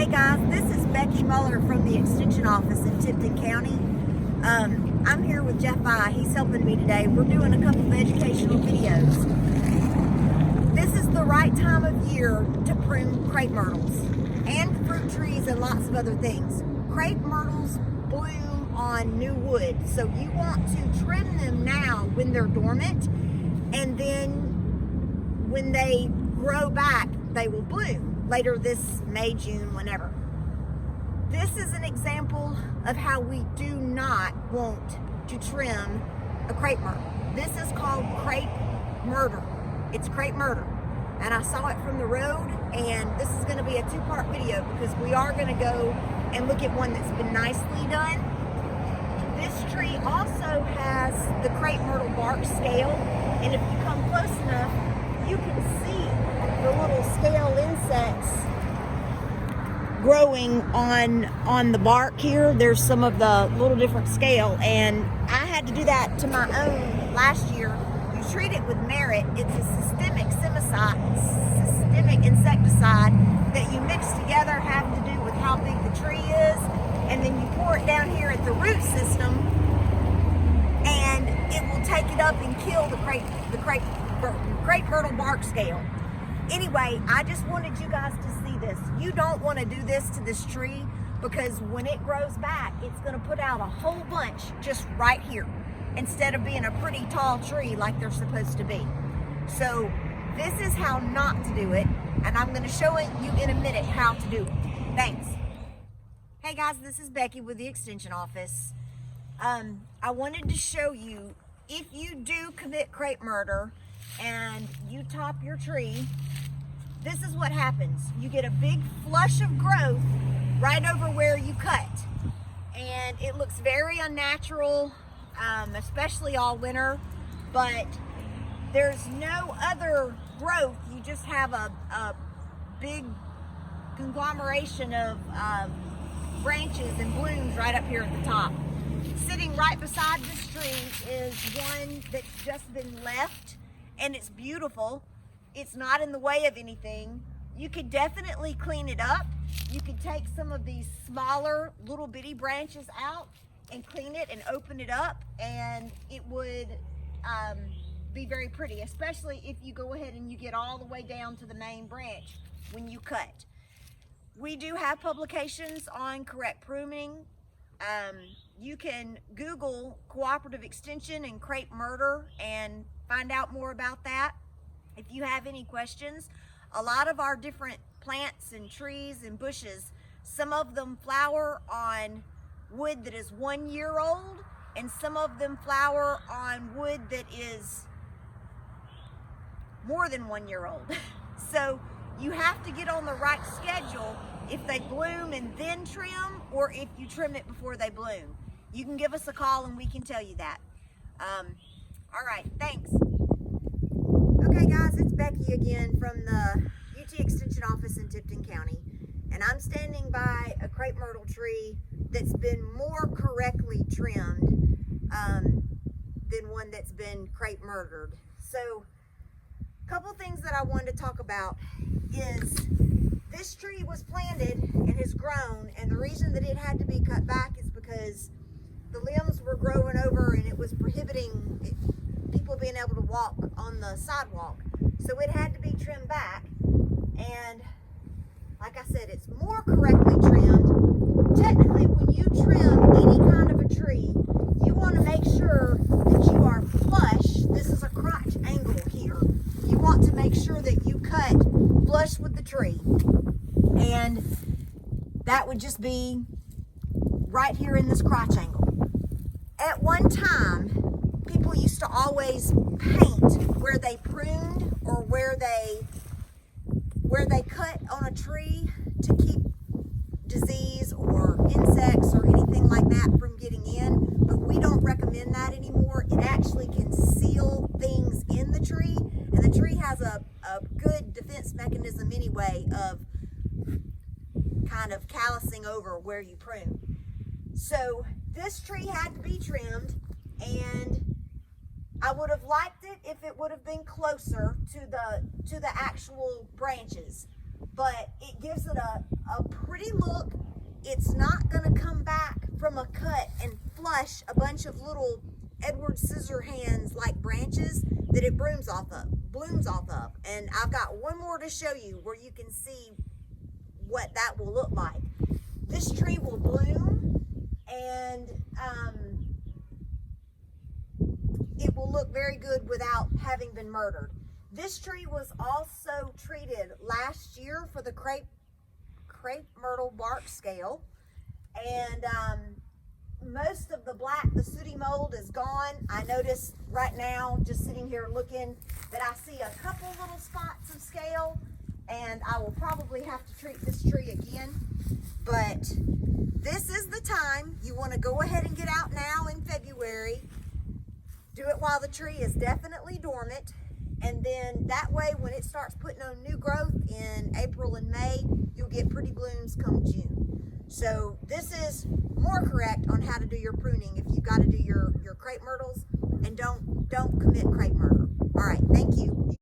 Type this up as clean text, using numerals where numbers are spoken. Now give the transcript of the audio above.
guys, this is Becky Muller from the Extension Office in Tipton County. I'm here with Jeff I. He's helping me today. We're doing a couple of educational videos. This is the right time of year to prune crepe myrtles and fruit trees and lots of other things. Crepe myrtles bloom on new wood, so you want to trim them now when they're dormant, and then when they grow back, they will bloom later this May, June, whenever. This is an example of how we do not want to trim a crepe myrtle. This is called crepe myrtle. It's crepe myrtle. And I saw it from the road, and this is going to be a two-part video because we are going to go and look at one that's been nicely done. This tree also has the crepe myrtle bark scale, and if you come close enough, you can see the little scale insects growing on the bark here. There's some of the little different scale, and I had to do that to my own last year. You treat it with merit. It's a systemic insecticide that you mix together, have to do with how big the tree is, and then you pour it down here at the root system, and it will take it up and kill the crepe myrtle bark scale. Anyway, I just wanted you guys to see this. You don't want to do this to this tree because when it grows back, it's going to put out a whole bunch just right here instead of being a pretty tall tree like they're supposed to be. So this is how not to do it, and I'm going to show you in a minute how to do it. Thanks. Hey guys, this is Becky with the Extension Office. I wanted to show you, if you do commit crepe murder and you top your tree, this is what happens. You get a big flush of growth right over where you cut, and it looks very unnatural, especially all winter, but there's no other growth. You just have a big conglomeration of branches and blooms right up here at the top. Sitting right beside this tree is one that's just been left, and it's beautiful. It's not in the way of anything. You could definitely clean it up. You could take some of these smaller little bitty branches out and clean it and open it up, and it would be very pretty, especially if you go ahead and you get all the way down to the main branch when you cut. We do have publications on correct pruning. You can Google cooperative extension and crepe murder and find out more about that. If you have any questions, a lot of our different plants and trees and bushes, some of them flower on wood that is 1 year old, and some of them flower on wood that is more than 1 year old. So you have to get on the right schedule if they bloom and then trim, or if you trim it before they bloom. You can give us a call and we can tell you that. All right, thanks. Okay guys, it's Becky again from the UT Extension Office in Tipton County, and I'm standing by a crepe myrtle tree that's been more correctly trimmed than one that's been crepe murdered. So a couple things that I wanted to talk about is this tree was planted and has grown, and the reason that it had to be cut back is because the limbs were growing over and it was prohibiting people being able to walk on the sidewalk. So it had to be trimmed back, and like I said, it's more correctly trimmed. Technically, when you trim any kind of a tree, you want to make sure that you are flush. This is a crotch angle here. You want to make sure that you cut flush with the tree, and that would just be right here in this crotch angle. At one time, people used to always paint where they pruned or where they cut on a tree to keep disease or insects or anything like that from getting in, but we don't recommend that anymore. It actually can seal things in the tree, and the tree has a good defense mechanism anyway of kind of callousing over where you prune. So this tree had to be trimmed, and I would have liked it if it would have been closer to the actual branches. but it gives it a pretty look. It's not gonna come back from a cut and flush a bunch of little Edward Scissorhands like branches that it blooms off of. And I've got one more to show you where you can see what that will look like. This tree will bloom, and it will look very good without having been murdered. This tree was also treated last year for the crepe myrtle bark scale, and most of the sooty mold is gone. I noticed right now, just sitting here looking, that I see a couple little spots of scale, and I will probably have to treat this tree again. But this is the time. You want to go ahead and get out now in February. Do it while the tree is definitely dormant, and then that way when it starts putting on new growth in April and May, you'll get pretty blooms come June. So this is more correct on how to do your pruning if you've got to do your crepe myrtles, and don't commit crepe myrtle. All right, thank you.